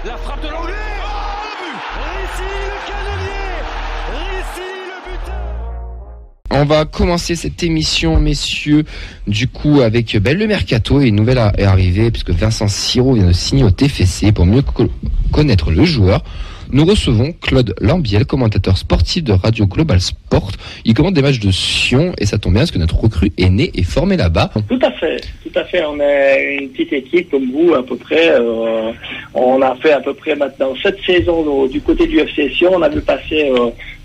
La frappe de l'anglais. Oh, le but. Rissi, le cannelier. Rissi, le buteur. On va commencer cette émission, messieurs, du coup avec le mercato, et une nouvelle est arrivée puisque Vincent Siro vient de signer au TFC. Pour mieux connaître le joueur, nous recevons Claude Lambiel, commentateur sportif de Radio Global Sport. Il commente des matchs de Sion et ça tombe bien parce que notre recrue est né et formé là-bas. Tout à fait. On est une petite équipe comme vous à peu près. On a fait à peu près maintenant 7 saisons du côté du FC Sion. On a vu passer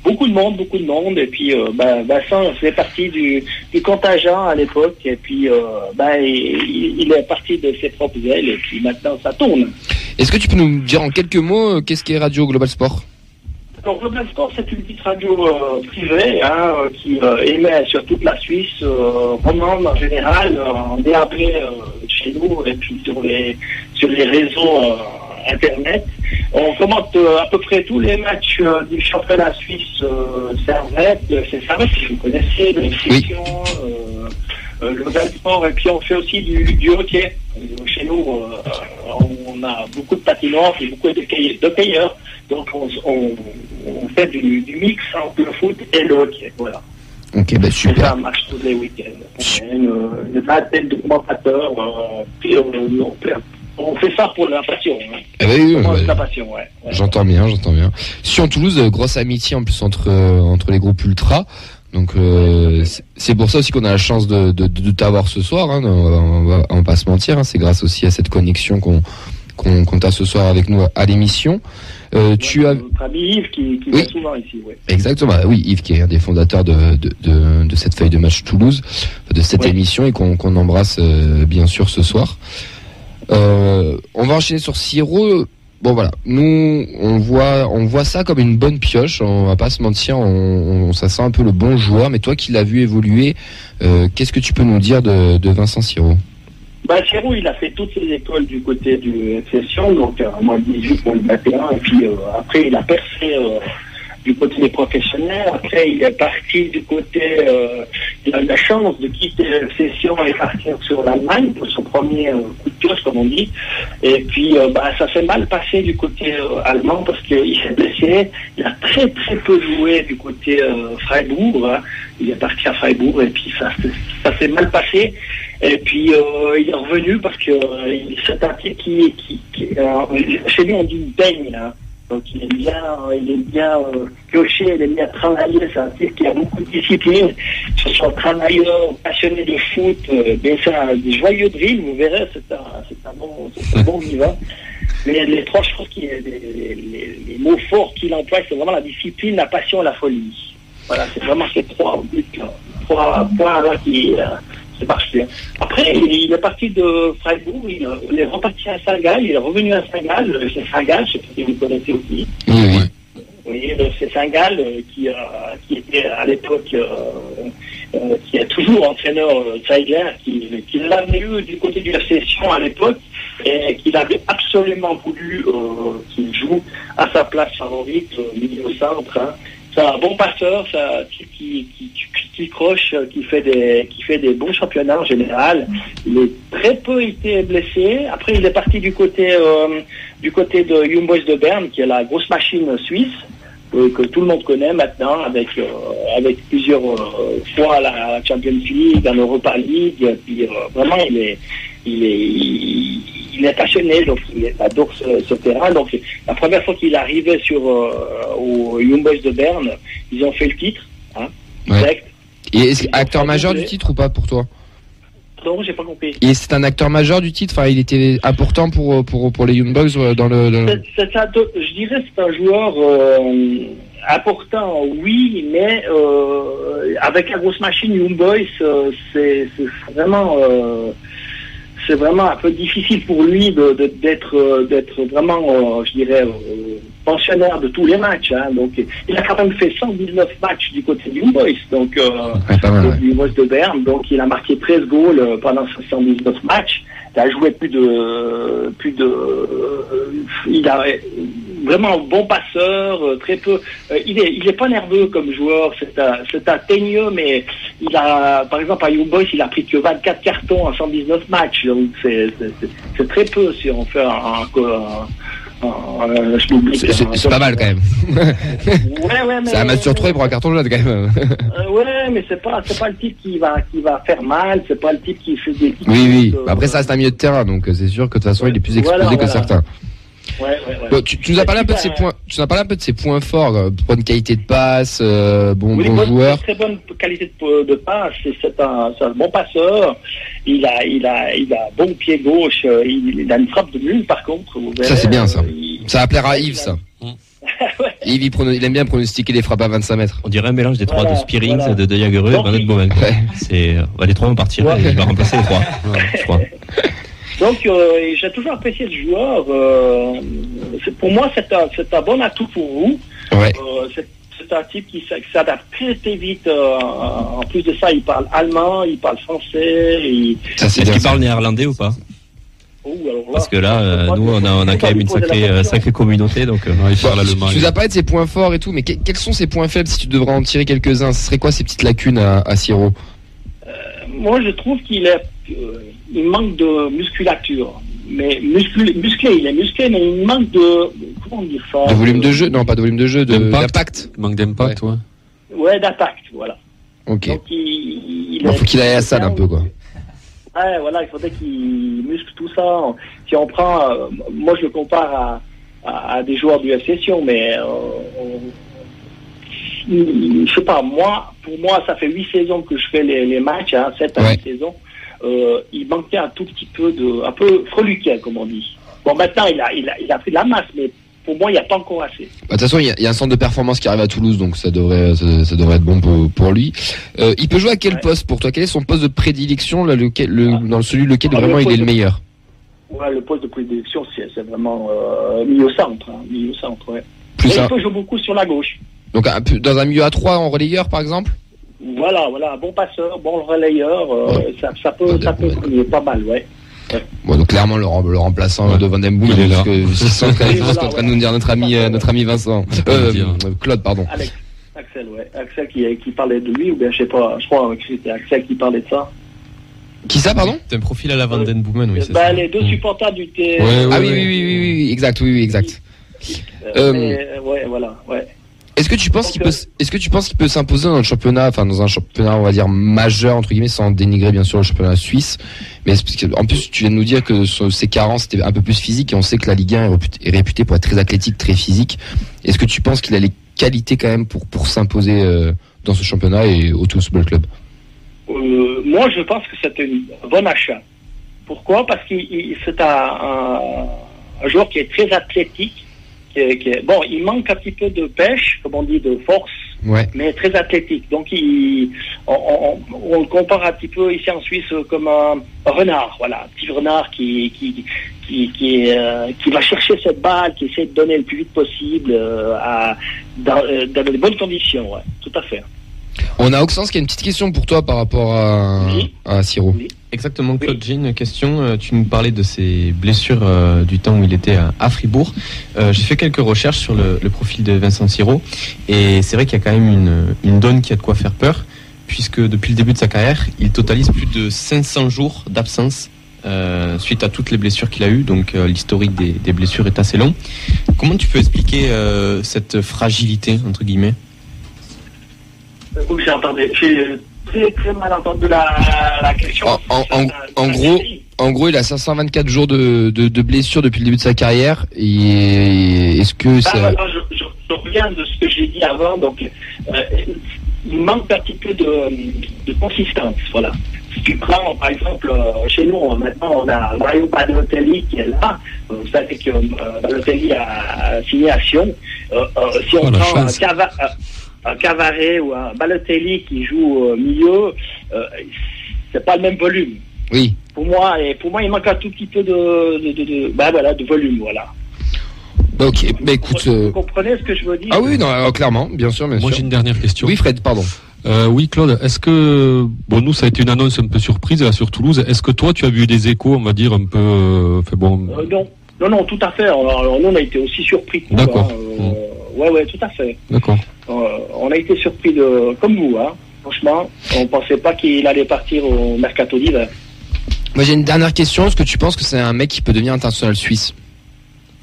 beaucoup de monde. Et puis Vincent faisait partie du contingent à l'époque. Et puis il est parti de ses propres ailes et puis maintenant ça tourne. Est-ce que tu peux nous dire en quelques mots qu'est-ce qu'est Radio Global Sport ? Alors, Global Sport, c'est une petite radio privée qui émet sur toute la Suisse romande en général, en DAB chez nous et puis sur les réseaux Internet. On commente à peu près tous les matchs du championnat suisse Servette, c'est Servette si vous connaissez, de l'exception, le Global Sport, et puis on fait aussi du hockey. Chez nous, on a beaucoup de patinoires et beaucoup de payeurs. Donc on fait du mix entre le foot et le hockey. Voilà. Ok, super. On fait un match tous les week-ends. On a une vingtaine de commentateurs. Puis on fait ça pour la passion. Hein. Oui, la passion, ouais. J'entends bien. Sion-Toulouse, grosse amitié en plus entre les groupes ultras. Donc c'est pour ça aussi qu'on a la chance de t'avoir ce soir. Hein. On va pas se mentir. Hein. C'est grâce aussi à cette connexion qu'on t'a ce soir avec nous à l'émission. Tu as notre ami Yves qui vient souvent ici. Ouais. Exactement. Oui, Yves qui est un des fondateurs de cette feuille de match Toulouse, de cette émission, et qu'on embrasse bien sûr ce soir. On va enchaîner sur Siro. Bon voilà, nous on voit ça comme une bonne pioche, on va pas se mentir, ça sent un peu le bon joueur, mais toi qui l'as vu évoluer, qu'est-ce que tu peux nous dire de Vincent Siro ? Siro, il a fait toutes ses écoles du côté du FC Sion, donc moins 18, moins 21, et puis après il a percé du côté des professionnels. Après, il est parti du côté... il a eu la chance de quitter le FC Sion et partir sur l'Allemagne pour son premier coup de pioche, comme on dit. Et puis, ça s'est mal passé du côté allemand parce qu'il s'est blessé. Il a très, très peu joué du côté Freiburg. Hein. Il est parti à Freiburg et puis ça s'est mal passé. Et puis, il est revenu parce que c'est un type qui chez lui, on dit baigne, hein. Donc il est bien pioché, il est bien travaillé, c'est un type qui a beaucoup de discipline, ce soit un travailleur, passionné de foot, mais c'est un joyeux drill, vous verrez, c'est un bon vivant. Mais les trois choses les mots forts qu'il emploie, c'est vraiment la discipline, la passion, la folie. Voilà, c'est vraiment ces trois points là qui marche bien. Après, il est parti de Freiburg, il est reparti à Saint-Gall, il est revenu à Saint-Gall, c'est Saint-Gall, je ne sais pas si vous connaissez aussi. Oui, c'est Saint-Gall qui était à l'époque, qui est toujours entraîneur Zeigler, qui l'avait eu du côté du FC Sion à l'époque, et qu'il avait absolument voulu qu'il joue à sa place favorite, milieu centre. Hein. C'est un bon passeur, qui croche, qui fait des bons championnats en général. Il a très peu été blessé. Après, il est parti du côté de Young Boys de Berne, qui est la grosse machine suisse que tout le monde connaît maintenant, avec plusieurs fois la Champions League, la Europa League. Et puis vraiment, il est passionné, donc il adore ce terrain. Donc la première fois qu'il arrivait au Young Boys de Berne, ils ont fait le titre, hein, direct. Et est-ce acteur majeur du titre ou pas pour toi ? Non, j'ai pas compris. Et c'est un acteur majeur du titre, enfin il était important pour les Young Boys dans le... Je dirais que c'est un joueur important, oui, mais avec la grosse machine Young Boys, c'est vraiment un peu difficile pour lui d'être vraiment, je dirais, pensionnaire de tous les matchs. Hein. Donc, il a quand même fait 119 matchs du côté du Young Boys, donc du Young Boys de Berne. Donc, il a marqué 13 goals pendant ces 119 matchs. Il a joué il a vraiment bon passeur, très peu. Il est pas nerveux comme joueur. C'est un teigneux, mais il a, par exemple, à Young Boys, il a pris que 24 cartons en 119 matchs. Donc c'est très peu si on fait Je l'oublie. C'est pas mal quand même. Ouais, mais c'est un match sur 3 il prend un carton jaune quand même. Ouais, mais c'est pas le type qui va faire mal, c'est pas le type qui fait des. Oui. Après ça reste un milieu de terrain, donc c'est sûr que de toute façon il est plus exposé que certains. Ouais. Bon, tu nous as parlé un peu de ses points. Tu nous as parlé un peu de ses points forts, bonne qualité de passe, bon joueur. Très bonne qualité de passe. C'est un bon passeur. Il a bon pied gauche. Il a une frappe de mule par contre. Ça c'est bien ça. Ça va plaire à Yves ça. Yves il aime bien pronostiquer les frappes à 25 mètres. On dirait un mélange des trois de Spearings, de Jagereux et Van Bommel. C'est les trois vont partir. Il va remplacer les trois. Je crois. Donc, j'ai toujours apprécié le joueur. Pour moi, c'est un bon atout pour vous. Ouais. C'est un type qui s'adapte très vite. En plus de ça, il parle allemand, il parle français. Est-ce qu'il parle néerlandais ou pas? Parce que là, nous, on a quand même une sacrée communauté. Donc, il parle allemand. Tu nous as parlé de ses points forts et tout, mais quels sont ses points faibles si tu devrais en tirer quelques-uns? Ce serait quoi ces petites lacunes à Siro? Moi, je trouve qu'il manque de musculature. Mais musclé, il est musclé, mais il manque de... Comment dire ça? De volume de jeu? Non, pas de volume de jeu, d'impact. Manque d'impact, ouais. Ouais, d'impact, voilà. Ok. Donc, faut qu'il aille à la salle un peu, quoi. Ouais, voilà, il faudrait qu'il muscle tout ça. Si on prend... moi, je le compare à des joueurs du FC Sion, mais... je sais pas, pour moi, ça fait 8 saisons que je fais les matchs, 7 à 8 saisons. Il manquait un tout petit peu un peu freluquet, comme on dit. Bon, maintenant, il a pris de la masse, mais pour moi, il n'y a pas encore assez. De toute façon, il y a un centre de performance qui arrive à Toulouse, donc ça devrait être bon pour lui. Il peut jouer à quel poste pour toi? Quel est son poste de prédilection, là, dans celui-lequel vraiment il est le meilleur? Ouais, le poste de prédilection, c'est vraiment milieu-centre. Milieu-centre, ouais. Il peut jouer beaucoup sur la gauche. Donc dans un milieu à 3 en relayeur, par exemple? Voilà, bon passeur, bon relayeur, ça peut pas mal, ouais. Bon, donc clairement le remplaçant de Van Den Boom, parce que c'est ce qu'est en train de nous dire notre ami Vincent, Claude, pardon. Axel qui parlait de lui, ou bien je sais pas, je crois que c'était Axel qui parlait de ça. Qui ça, pardon? C'est un profil à la Van Den Boomen, oui, c'est ça. ça. Les deux supporters du T. Oui, exact, exact. Ouais, voilà, ouais. Est-ce que tu penses qu'il peut s'imposer dans le championnat, enfin dans un championnat on va dire majeur entre guillemets, sans dénigrer bien sûr le championnat suisse, mais en plus tu viens de nous dire que ses carences étaient un peu plus physiques et on sait que la Ligue 1 est réputée pour être très athlétique, très physique. Est-ce que tu penses qu'il a les qualités quand même pour s'imposer dans ce championnat et au Toulouse Football Club? Moi je pense que c'est un bon achat. Pourquoi? Parce que c'est un joueur qui est très athlétique. Bon, il manque un petit peu de pêche, comme on dit, de force, mais très athlétique. Donc, on le compare un petit peu ici en Suisse comme un renard, voilà, un petit renard qui va chercher cette balle, qui essaie de donner le plus vite possible dans de bonnes conditions, ouais, tout à fait. On a Auxence qui a une petite question pour toi par rapport à Siro. Oui. Exactement, Claude, j'ai une question. Tu nous parlais de ses blessures du temps où il était à Fribourg. J'ai fait quelques recherches sur le profil de Vincent Siro et c'est vrai qu'il y a quand même une donne qui a de quoi faire peur, puisque depuis le début de sa carrière, il totalise plus de 500 jours d'absence suite à toutes les blessures qu'il a eues. Donc l'historique des blessures est assez long. Comment tu peux expliquer cette fragilité, entre guillemets? Oui, j'ai très mal entendu la question. En gros, il a 524 jours de blessures depuis le début de sa carrière. Et est-ce que ça... Je reviens de ce que j'ai dit avant. Donc, il manque un petit peu de consistance. Voilà. Si tu prends, par exemple, chez nous, maintenant, on a Mario Balotelli qui est là. Vous savez que Balotelli a signé à Sion. Si on prend un Cavaret ou un Balotelli qui joue au milieu, c'est pas le même volume. Oui. Pour moi, il manque un tout petit peu de volume, voilà. Ok, écoute. Vous comprenez ce que je veux dire? Ah oui, non, clairement, bien sûr. Moi, j'ai une dernière question. Oui, Fred, pardon. Oui, Claude, est-ce que, nous, ça a été une annonce un peu surprise là sur Toulouse. Est-ce que toi, tu as vu des échos, on va dire, un peu, Non, tout à fait. Alors, nous, on a été aussi surpris. D'accord. Ouais, tout à fait. D'accord. On a été surpris comme vous, hein. Franchement, on pensait pas qu'il allait partir au mercato d'hiver. Moi, j'ai une dernière question. Est-ce que tu penses que c'est un mec qui peut devenir international suisse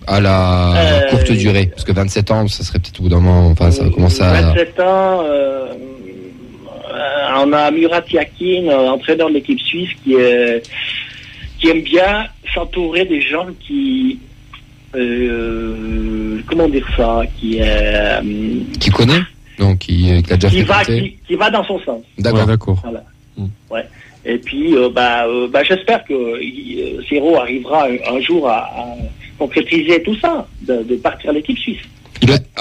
à la courte durée? Parce que 27 ans, ça serait peut-être au bout d'un moment, enfin, ça va commencer à... 27 ans, on a Murat Yakin, entraîneur de l'équipe suisse, qui aime bien s'entourer des gens qui... comment dire ça? Qui connaît? Donc, qui a déjà fait qui va dans son sens. D'accord. Ouais, d'accord. Voilà. Ouais. Et puis, j'espère que Serrault arrivera un jour à concrétiser tout ça, de partir à l'équipe suisse.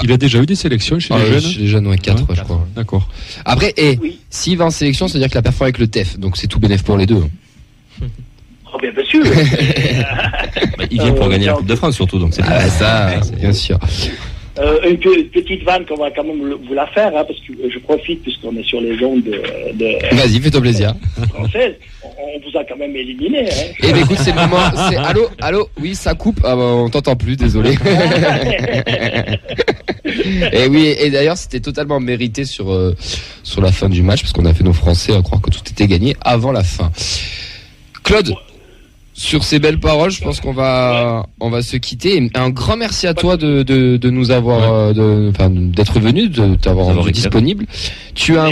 Il a déjà eu des sélections chez les jeunes? Chez les jeunes, 4, je crois. D'accord. Après, s'il va en sélection, c'est-à-dire qu'il a performé avec le TEF, donc c'est tout bénéf pour les deux. Oh, bien sûr. Il vient pour gagner la Coupe de France, surtout, donc c'est ça, bien sûr. Une petite vanne qu'on va quand même vous la faire, hein, parce que je profite puisqu'on est sur les ondes de Vas-y, fais-toi plaisir. Française. On vous a quand même éliminé. Hein. Eh bien, écoute, c'est le moment. C'est allô, oui, ça coupe. Ah, bah, on t'entend plus, désolé. Et oui, et d'ailleurs, c'était totalement mérité sur la fin du match, parce qu'on a fait nos Français à croire que tout était gagné avant la fin. Claude. Sur ces belles paroles, je pense qu'on va se quitter. Et un grand merci à toi de nous avoir, d'être venu, de t'avoir rendu disponible. Tu as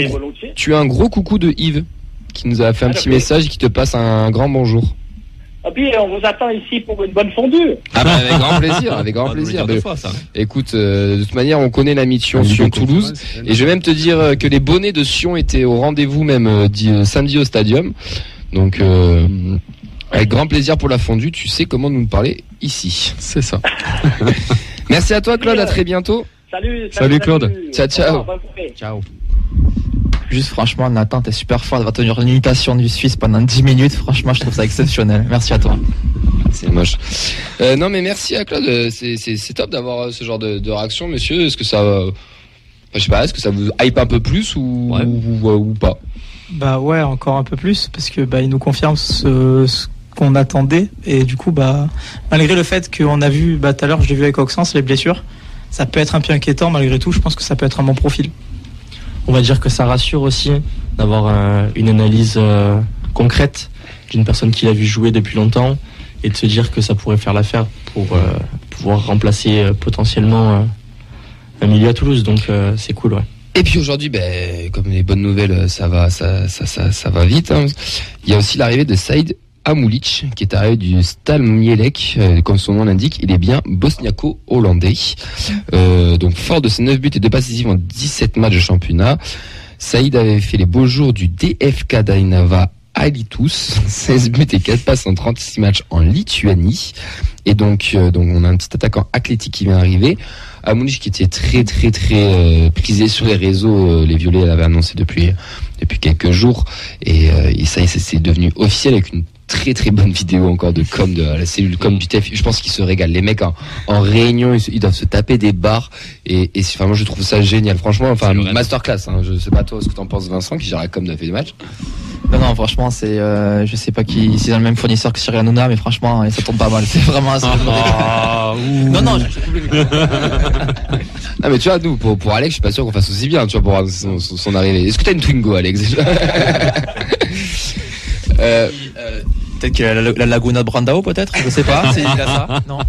un gros coucou de Yves qui nous a fait un petit message et qui te passe un grand bonjour. Ah puis on vous attend ici pour une bonne fondue. Ah bah, avec grand plaisir. Écoute, de toute manière, on connaît la mission Sion-Toulouse et je vais même te dire que les bonnets de Sion étaient au rendez-vous même samedi au stadium. Donc avec grand plaisir pour la fondue, tu sais comment nous parler ici. C'est ça. Merci à toi Claude, à très bientôt. Salut Claude. Ciao. Ciao. Juste franchement, Nathan, t'es super fort d'avoir tenu l'imitation du Suisse pendant 10 minutes. Franchement, je trouve ça exceptionnel. Merci à toi. C'est moche. Non mais merci à Claude, c'est top d'avoir ce genre de réaction, monsieur. Est-ce que ça... je sais pas, est-ce que ça vous hype un peu plus ou pas? Bah ouais, encore un peu plus, parce que il nous confirme ce qu'on attendait, et du coup malgré le fait qu'on a vu tout à l'heure, je l'ai vu avec Auxence, les blessures, ça peut être un peu inquiétant. Malgré tout, je pense que ça peut être un bon profil. On va dire que ça rassure aussi d'avoir une analyse concrète d'une personne qui l'a vu jouer depuis longtemps, et de se dire que ça pourrait faire l'affaire pour pouvoir remplacer potentiellement un milieu à Toulouse, donc c'est cool, ouais. Et puis aujourd'hui, comme les bonnes nouvelles, ça va vite. Hein. Il y a aussi l'arrivée de Saïd Amoulic, qui est arrivé du Stal Mielec, comme son nom l'indique, il est bien bosniaco-hollandais. Donc fort de ses 9 buts et 2 passes décisives en 17 matchs de championnat, Saïd avait fait les beaux jours du DFK Dainava Alytus, 16 buts et 4 passes en 36 matchs en Lituanie. Et donc on a un petit attaquant athlétique qui vient arriver. Amoulic qui était très prisé sur les réseaux, les Violets l'avaient annoncé depuis quelques jours, et ça y est, c'est devenu officiel avec une très bonne vidéo encore de la cellule com du TEF. Je pense qu'ils se régalent, les mecs en réunion, ils doivent se taper des barres, et moi je trouve ça génial, franchement, masterclass, hein. Je sais pas toi ce que t'en penses, Vincent, qui gère la com de fait des matchs. Non, franchement, c'est je sais pas si c'est le même fournisseur que Cyril Hanouna, mais franchement, ça tombe pas mal. C'est vraiment non, Ah mais tu vois, nous pour Alex, je suis pas sûr qu'on fasse aussi bien, tu vois, pour son arrivée. Est-ce que t'as une Twingo, Alex? Peut-être qu'il a la Laguna de Brandao, peut-être, je sais pas. Il a ça. Non.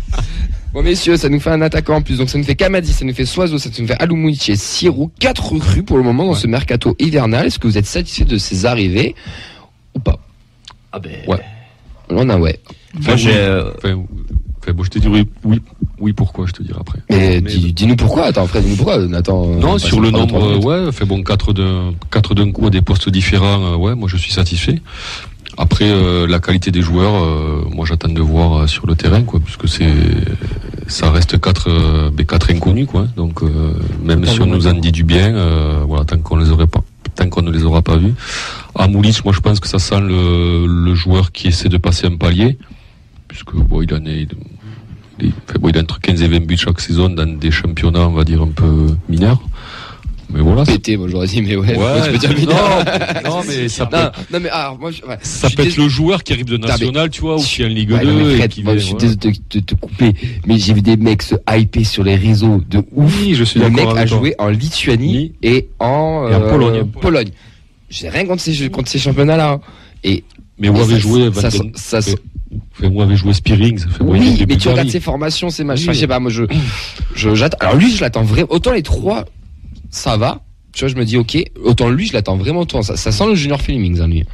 Bon messieurs, ça nous fait un attaquant en plus, donc ça nous fait Kamadi, ça nous fait Soiseau, ça nous fait Aloumouic et Sirou, 4 recrues pour le moment dans ce mercato hivernal. Est-ce que vous êtes satisfait de ces arrivées ou pas? Ouais. On a ouais. Moi je te dirais oui, pourquoi, je te dirai après. Mais dis-nous pourquoi, dis-nous pourquoi, Nathan. Non, sur le nombre, 4 d'un coup à des postes différents, moi je suis satisfait. Après, la qualité des joueurs, moi j'attends de voir sur le terrain, quoi, puisque ça reste 4 inconnus, quoi. Donc, même si on nous en dit du bien, tant qu'on ne les aura pas vus. À Moulis, moi je pense que ça sent le joueur qui essaie de passer un palier, puisque il a entre 15 et 20 buts chaque saison dans des championnats, on va dire, un peu mineurs. Mais voilà. Pété, moi j'aurais dit, mais ouais. Tu peux dire non, mais ça peut. Non, mais alors, moi, ça peut être le joueur qui arrive de national, tu vois, ou qui est en Ligue 2. Je suis désolé de te couper, mais j'ai vu des mecs se hyper sur les réseaux de ouf. Oui, je suis le d'accord. Le mec a joué en Lituanie et en Pologne. J'ai rien contre ces championnats-là. Mais où avait joué Enfin, moi, avait joué Spearings. Enfin, oui, mais tu regardes ses formations, ses matchs. Oui. Je sais pas, moi, j'attends. Alors lui, je l'attends vraiment. Autant les trois, ça va. Tu vois, je me dis, ok. Autant lui, je l'attends vraiment. Ça sent le Junior Flemings, hein, lui.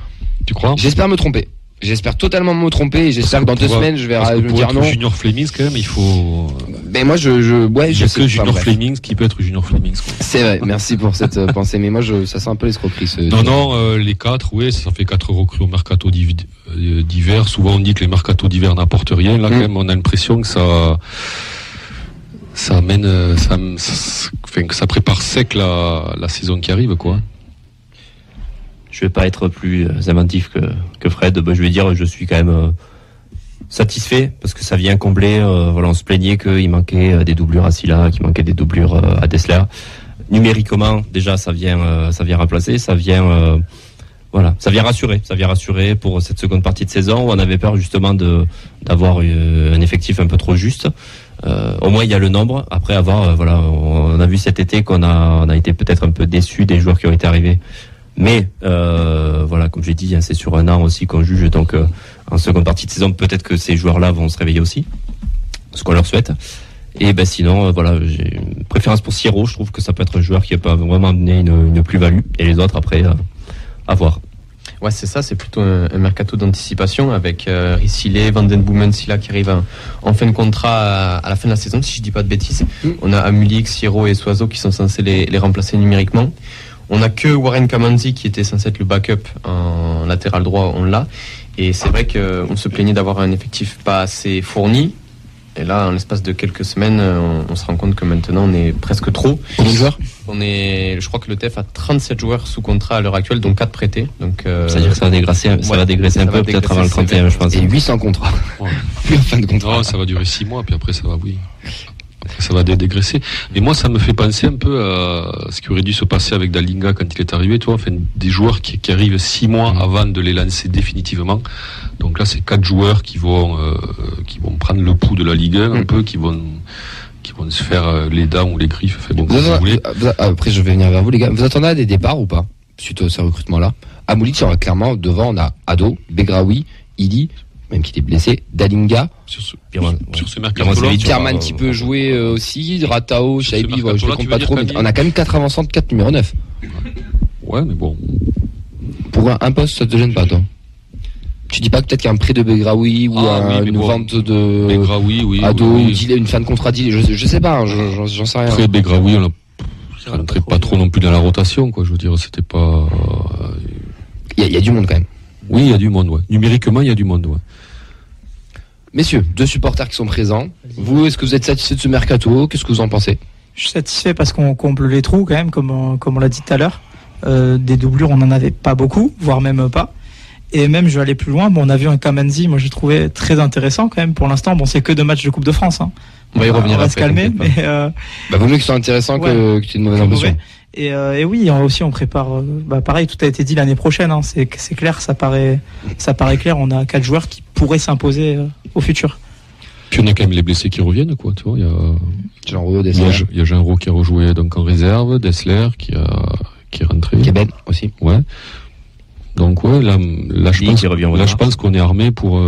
Tu crois? J'espère me tromper. J'espère totalement me tromper et j'espère que dans 2 semaines je vais me dire non. Junior Flemings quand même, il faut. Mais moi je sais que Junior Flemings qui peut être Junior Flemings. C'est vrai, merci pour cette pensée. Mais moi ça sent un peu l'escroquerie. Non, les 4, oui, ça fait 4 recrues au mercato d'hiver. Souvent on dit que les mercatos d'hiver n'apportent rien. Là quand même, on a l'impression que ça amène, que ça prépare sec la saison qui arrive, quoi. Je vais pas être plus inventif que Fred. Je vais dire, je suis quand même satisfait parce que ça vient combler. Voilà, on se plaignait qu'il manquait des doublures à Silla, qu'il manquait des doublures à Dessler. Numériquement, déjà, ça vient remplacer, ça vient rassurer. Ça vient rassurer pour cette seconde partie de saison où on avait peur justement d'avoir un effectif un peu trop juste. Au moins, il y a le nombre. Après avoir, on a vu cet été qu'on a été peut-être un peu déçus des joueurs qui ont été arrivés. Mais comme j'ai dit, c'est sur un an aussi qu'on juge. Donc en seconde partie de saison, peut-être que ces joueurs-là vont se réveiller aussi, ce qu'on leur souhaite. Et sinon, j'ai une préférence pour Sierro. Je trouve que ça peut être un joueur qui peut vraiment amener une plus-value. Et les autres, après, à voir. Ouais, c'est ça. C'est plutôt un mercato d'anticipation avec Rissilé, Van den Boomen, Silla qui arrive en fin de contrat à la fin de la saison, si je dis pas de bêtises. On a Amulix, Sierro et Soiseau qui sont censés les remplacer numériquement. On n'a que Warren Kamanzi qui était censé être le backup en latéral droit, on l'a. Et c'est vrai qu'on se plaignait d'avoir un effectif pas assez fourni. Et là, en l'espace de quelques semaines, on se rend compte que maintenant on est presque trop. Combien de joueurs ? Je crois que le TEF a 37 joueurs sous contrat à l'heure actuelle, dont 4 prêtés. Donc, c'est-à-dire que ça va dégraisser un peu, peut-être avant le 31, je pense. Et 800 contrats. Ouais. Plus en fin de contrat. Non, ça va durer 6 mois, puis après ça va, oui. Après, ça va dégraisser. Et moi, ça me fait penser un peu à ce qui aurait dû se passer avec Dalinga quand il est arrivé, tu vois, enfin, des joueurs qui arrivent 6 mois avant de les lancer définitivement. Donc là, c'est 4 joueurs qui vont prendre le pouls de la Ligue 1 un peu, qui vont se faire les dents ou les griffes. Enfin, bon, vous voulez. Après, je vais venir vers vous, les gars. Vous attendez à des départs ou pas, suite à ces recrutements-là? À Moulic, il y aura clairement, devant, on a Ado, Begraoui, Ili, même qui était blessé, Dalinga. Sur ce mercato-là, Kerman qui peut jouer aussi, Ratao, Shaibi, je ne compte pas trop, mais on a quand même 4 avançants de 4 numéro 9. Ouais, mais bon. Pour un poste, ça te gêne pas, toi? Tu dis pas que peut-être qu'il y a un prêt de Begraoui ou une vente de Begraoui, oui, Ado, une fin de contrat deal, je sais pas, j'en sais rien. Après Begraoui, on rentrait pas trop non plus dans la rotation, quoi. Je veux dire, c'était pas. Il y a du monde quand même. Oui, il y a du monde, ouais. Numériquement, il y a du monde, ouais. Messieurs, 2 supporters qui sont présents. Vous, est-ce que vous êtes satisfait de ce mercato? Qu'est-ce que vous en pensez? Je suis satisfait parce qu'on comble les trous quand même, comme on l'a dit tout à l'heure. Des doublures, on n'en avait pas beaucoup, voire même pas. Et même, je vais aller plus loin. Bon, on a vu un Kamanzi, moi j'ai trouvé très intéressant quand même. Pour l'instant, bon, c'est que 2 matchs de Coupe de France. Hein. On va y revenir. On va se calmer, mais vaut mieux que ce soit intéressant que tu aies une mauvaise impression. Et oui, aussi on prépare. Pareil, tout a été dit l'année prochaine. Hein, c'est clair, ça paraît clair. On a 4 joueurs qui pourraient s'imposer au futur. Puis on a quand même les blessés qui reviennent, quoi. Tu vois, il y a Jean-Ro qui a rejoué donc en réserve, Dessler qui est rentré. Québec aussi. Ouais. Donc ouais, là je pense qu'on est armé pour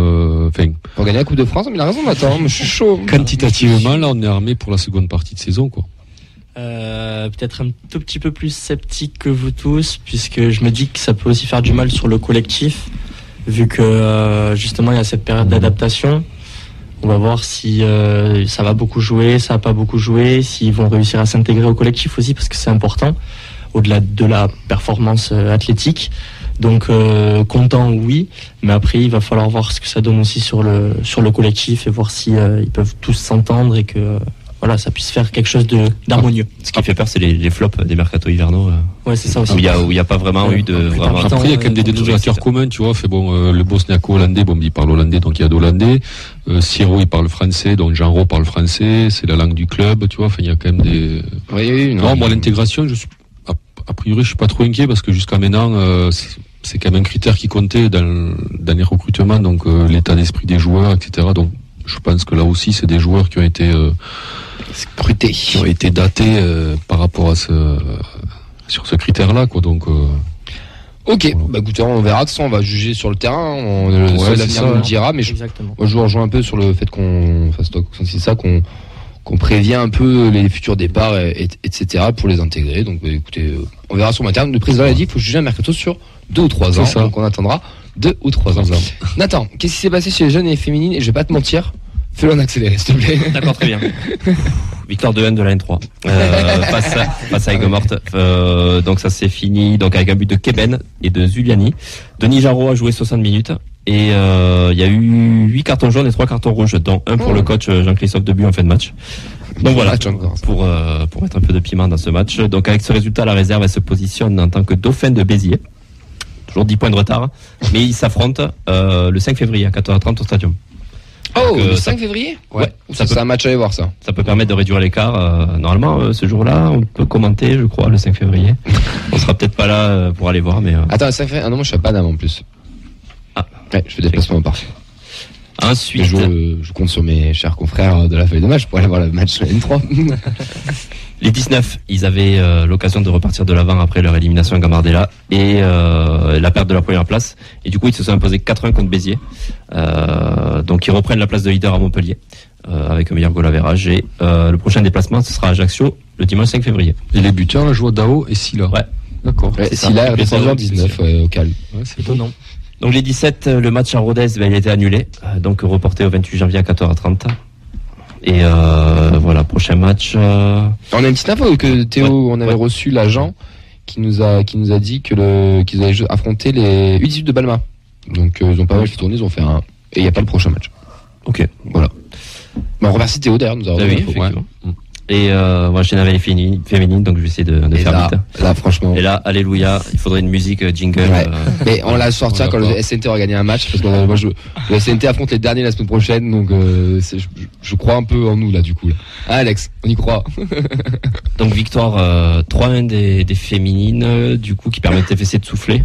gagner la Coupe de France. Mais il a raison, Nathan. Je suis chaud. Quantitativement, là, on est armé pour la seconde partie de saison, quoi. Peut-être un tout petit peu plus sceptique que vous tous, puisque je me dis que ça peut aussi faire du mal sur le collectif, vu que justement il y a cette période d'adaptation. On va voir si ça va beaucoup jouer, ça va pas beaucoup jouer, s'ils vont réussir à s'intégrer au collectif aussi, parce que c'est important, au-delà de la performance athlétique. Donc content, oui, mais après il va falloir voir ce que ça donne aussi sur le collectif et voir si ils peuvent tous s'entendre et que ça puisse faire quelque chose d'harmonieux. Ce qui fait peur, c'est les flops des mercato hivernaux. Ouais, c'est ça aussi. Où il y a pas vraiment eu de vraiment. Après, il y a quand même des dénominateurs communs, tu vois. Le bosniaco-hollandais, il parle hollandais, donc il y a d'hollandais. Siro, il parle français, donc Jean-Ro parle français. C'est la langue du club, tu vois. Enfin, il y a quand même des. Oui. Non, moi, l'intégration, a priori, je suis pas trop inquiet parce que jusqu'à maintenant, c'est quand même un critère qui comptait dans les recrutements, donc l'état d'esprit des joueurs, etc. Donc, je pense que là aussi, c'est des joueurs qui ont été scrutés, qui ont été datés par rapport à sur ce critère-là, quoi. Donc, Ok, bah écoutez, on verra de ça, on va juger sur le terrain, l'avenir nous le dira, mais moi je vous rejoins un peu sur le fait qu'on prévient un peu les futurs départs, etc. pour les intégrer. Donc bah, écoutez, on verra sur le terme. Le président l'a dit, il faut juger un mercato sur 2 ou 3 ans, donc on attendra 2 ou 3 ans. Nathan, qu'est-ce qui s'est passé chez les jeunes et les féminines? Et je vais pas te mentir, fais-le en accéléré, s'il te plaît. D'accord, très bien. Victoire 2-1 de la N3 face à Aigues-Mortes. Donc ça s'est fini donc avec un but de Keben et de Zuliani. Denis Jarreau a joué 60 minutes et il y a eu 8 cartons jaunes et 3 cartons rouges, dont un pour le coach Jean-Christophe Debuy en fin de match. Donc voilà, pour mettre un peu de piment dans ce match. Donc avec ce résultat, la réserve elle se positionne en tant que dauphin de Béziers. Toujours 10 points de retard, mais ils s'affrontent le 5 février à 14h30 au Stadium. Oh, le 5 février? Ouais. C'est un match à aller voir, ça. Ça peut permettre de réduire l'écart. Normalement, ce jour-là, on peut commenter, je crois, le 5 février. On sera peut-être pas là pour aller voir, mais... Attends, le 5 février? Ah non, moi je suis à Paname en plus. Ah. Ouais, je fais des déplacements parfaits. Ensuite... Je compte sur mes chers confrères de la feuille de match pour aller voir le match N3. Les 19, ils avaient l'occasion de repartir de l'avant après leur élimination à Gambardella et la perte de la première place. Et du coup, ils se sont imposés 4-1 contre Béziers. Donc, ils reprennent la place de leader à Montpellier avec un meilleur goal average. Et le prochain déplacement, ce sera à Ajaccio le dimanche 5 février. Et les buteurs, la joie Dao et Silla. Ouais. D'accord. Ouais, Silla est redescendu en 19 au calme. Ouais, c'est étonnant. Donc, les 17, le match à Rodez, il a été annulé. Donc, reporté au 28 janvier à 14h30. Et voilà, prochain match. On a une petite info que Théo, on avait reçu l'agent qui nous a dit qu'ils allaient affronter les U18 de Balma. Donc ils ont pas mal fait tourner, ils ont fait un. Et il n'y a pas le prochain match. Ok. Voilà. Bah, on remercie Théo d'ailleurs, nous avons effectivement. Et moi je n'avais les féminines, donc je vais essayer de faire là, vite. Là, franchement. Et là, alléluia, il faudrait une musique jingle. Ouais. Mais on l'a sorti quand le SNT aura gagné un match, parce que le SNT affronte les derniers la semaine prochaine, donc je crois un peu en nous là, du coup. Là. Ah, Alex, on y croit. Donc victoire 3-1 des féminines, du coup qui permet de TFC de souffler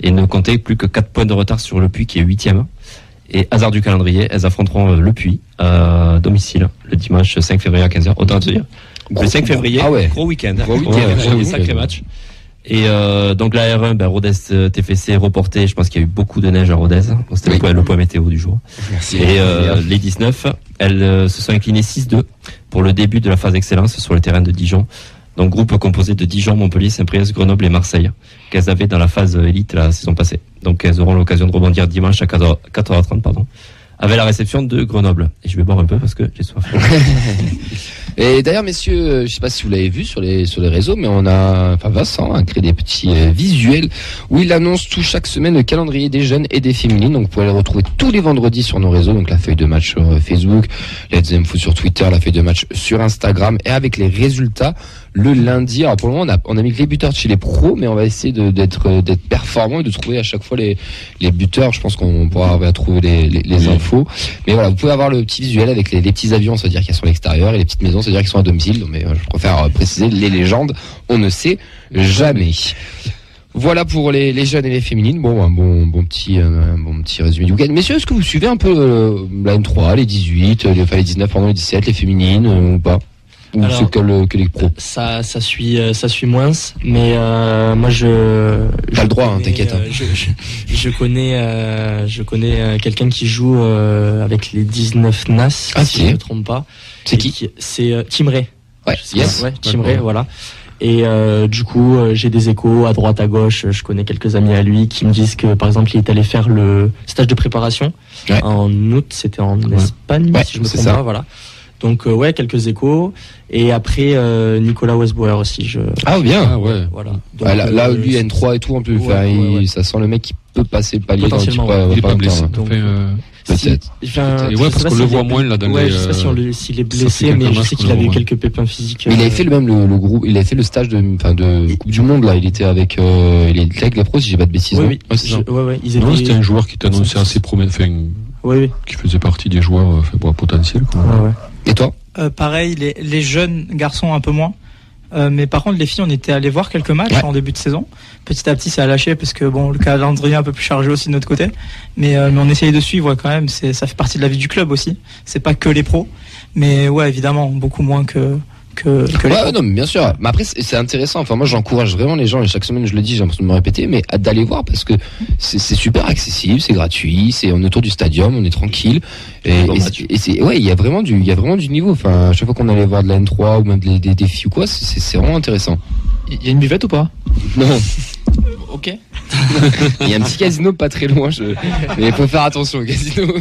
et ne compter plus que 4 points de retard sur le Puy qui est 8e. Et hasard du calendrier, elles affronteront le Puy à domicile le dimanche 5 février à 15h. Autant te dire. Le 5 février, gros week-end. Sacré match. Et donc la R1, Rodez TFC reporté. Je pense qu'il y a eu beaucoup de neige à Rodez. C'était le point météo du jour. Merci. Et les 19, elles se sont inclinées 6-2 pour le début de la phase excellence sur le terrain de Dijon. Donc groupe composé de Dijon, Montpellier, Saint-Priest, Grenoble et Marseille, qu'elles avaient dans la phase élite la saison passée. Donc elles auront l'occasion de rebondir dimanche à 4h30, avec la réception de Grenoble. Et je vais boire un peu parce que j'ai soif. Et d'ailleurs, messieurs, je sais pas si vous l'avez vu sur les réseaux, mais Vincent a créé des petits visuels où il annonce chaque semaine le calendrier des jeunes et des féminines. Donc vous pouvez les retrouver tous les vendredis sur nos réseaux, donc la feuille de match sur Facebook, Let's Info sur Twitter, la feuille de match sur Instagram, et avec les résultats le lundi. Alors pour le moment, on a mis que les buteurs chez les pros, mais on va essayer d'être performant et de trouver à chaque fois les buteurs. Je pense qu'on pourra arriver à trouver les infos. Mais voilà, vous pouvez avoir le petit visuel avec les petits avions, ça veut dire qu'ils sont à l'extérieur, et les petites maisons, ça veut dire qu'ils sont à domicile. Mais je préfère préciser les légendes, on ne sait jamais. Voilà pour les jeunes et les féminines. Bon, un bon petit résumé du week-end. Messieurs, est-ce que vous suivez un peu la M3, les 18, les 19, pardon, les 17, les féminines ou pas? Ou c'est que les pros? Ça suit moins, mais moi t'as le droit, t'inquiète. Je connais quelqu'un qui joue avec les 19 NAS, si je ne me trompe pas. C'est qui? C'est Tim Ray. Ouais, Tim Ray, voilà. Et du coup, j'ai des échos à droite, à gauche. Je connais quelques amis à lui qui me disent que, par exemple, il est allé faire le stage de préparation en août. C'était en Espagne, si je me trompe pas. Voilà. Donc quelques échos. Et après Nicolas Westbauer aussi. Ah bien. Ah ouais. Voilà. Donc, là lui N3 et tout, on peut ça sent le mec qui peut passer le palier. Potentiellement. Il est pas blessé. Peut-être. Parce qu'on le voit moins là dans les. Je sais pas s'il est blessé, mais je sais qu'il avait eu quelques pépins physiques. Il avait fait le groupe, il avait fait le stage de Coupe du Monde là. Il était avec les pros, si j'ai pas de bêtises. Oui. Non, c'était un joueur qui t'annonçait assez prometteur. Qui faisait partie des joueurs potentiels. Et toi? Pareil, les jeunes garçons un peu moins. Mais par contre, les filles, on était allé voir quelques matchs en début de saison. Petit à petit, ça a lâché parce que le calendrier est un peu plus chargé aussi de notre côté. Mais on essayait de suivre quand même. Ça fait partie de la vie du club aussi. C'est pas que les pros. Mais évidemment, beaucoup moins que que les Ouais, non, mais bien sûr. Mais après, c'est intéressant. Enfin, moi, j'encourage vraiment les gens, et chaque semaine, je le dis, j'ai l'impression de me répéter, mais d'aller voir parce que c'est super accessible, c'est gratuit, on est autour du stadium, on est tranquille. Et c'est, ouais, il y a vraiment du niveau. Enfin, à chaque fois qu'on allait voir de la N3 ou même des défis ou quoi, c'est vraiment intéressant. Il y a une buvette ou pas? Non. Ok. Il y a un petit casino pas très loin, mais il faut faire attention au casino.